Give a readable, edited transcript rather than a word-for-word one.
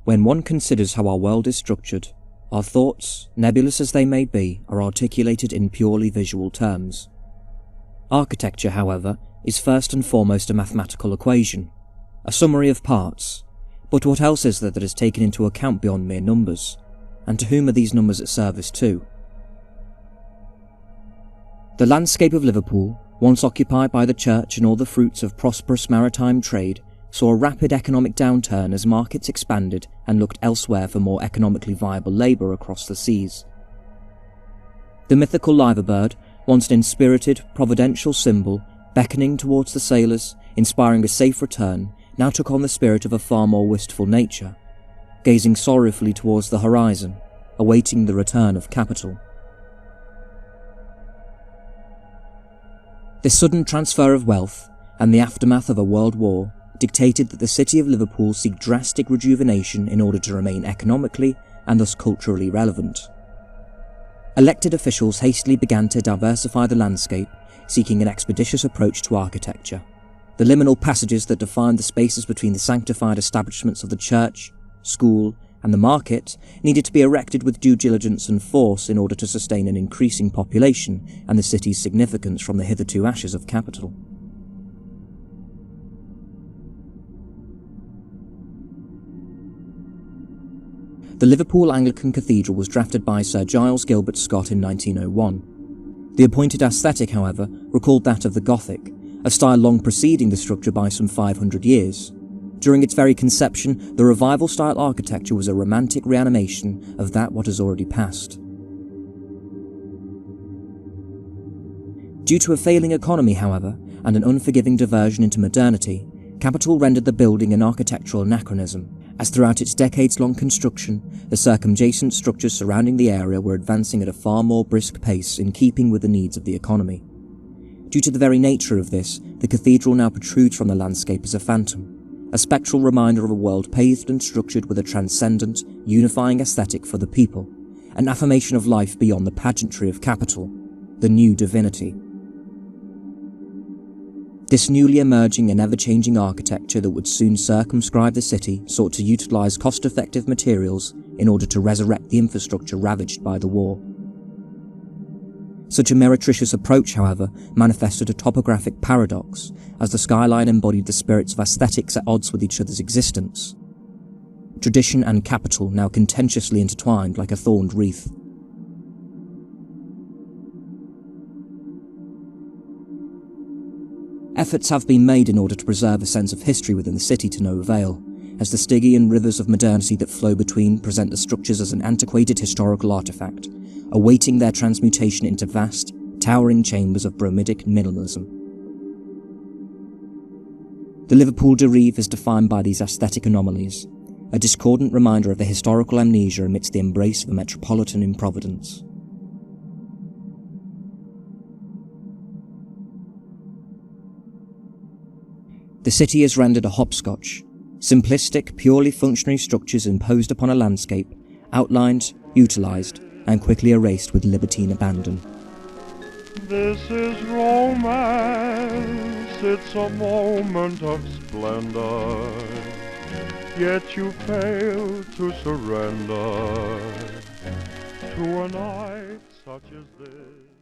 When one considers how our world is structured, our thoughts, nebulous as they may be, are articulated in purely visual terms. Architecture, however, is first and foremost a mathematical equation, a summary of parts, but what else is there that is taken into account beyond mere numbers? And to whom are these numbers at service too? The landscape of Liverpool, once occupied by the church and all the fruits of prosperous maritime trade, saw a rapid economic downturn as markets expanded and looked elsewhere for more economically viable labour across the seas. The mythical liverbird, once an inspirited, providential symbol, beckoning towards the sailors, inspiring a safe return, now took on the spirit of a far more wistful nature, gazing sorrowfully towards the horizon, awaiting the return of capital. This sudden transfer of wealth, and the aftermath of a world war, dictated that the city of Liverpool seek drastic rejuvenation in order to remain economically and thus culturally relevant. Elected officials hastily began to diversify the landscape, seeking an expeditious approach to architecture. The liminal passages that defined the spaces between the sanctified establishments of the church, school, and the market needed to be erected with due diligence and force in order to sustain an increasing population and the city's significance from the hitherto ashes of capital. The Liverpool Anglican Cathedral was drafted by Sir Giles Gilbert Scott in 1901. The appointed aesthetic, however, recalled that of the Gothic, a style long preceding the structure by some 500 years. During its very conception, the revival-style architecture was a romantic reanimation of that what has already passed. Due to a failing economy, however, and an unforgiving diversion into modernity, capital rendered the building an architectural anachronism, as throughout its decades-long construction, the circumjacent structures surrounding the area were advancing at a far more brisk pace in keeping with the needs of the economy. Due to the very nature of this, the cathedral now protrudes from the landscape as a phantom, a spectral reminder of a world paved and structured with a transcendent, unifying aesthetic for the people, an affirmation of life beyond the pageantry of capital, the new divinity. This newly emerging and ever-changing architecture that would soon circumscribe the city sought to utilise cost-effective materials in order to resurrect the infrastructure ravaged by the war. Such a meretricious approach, however, manifested a topographic paradox, as the skyline embodied the spirits of aesthetics at odds with each other's existence. Tradition and capital now contentiously intertwined like a thorned wreath. Efforts have been made in order to preserve a sense of history within the city to no avail, as the Stygian rivers of modernity that flow between present the structures as an antiquated historical artefact, awaiting their transmutation into vast, towering chambers of bromidic minimalism. The Liverpool de Rêve is defined by these aesthetic anomalies, a discordant reminder of the historical amnesia amidst the embrace of a metropolitan improvidence. The city is rendered a hopscotch, simplistic, purely functionary structures imposed upon a landscape, outlined, utilised, and quickly erased with libertine abandon. This is romance, it's a moment of splendor, yet you fail to surrender to a night such as this.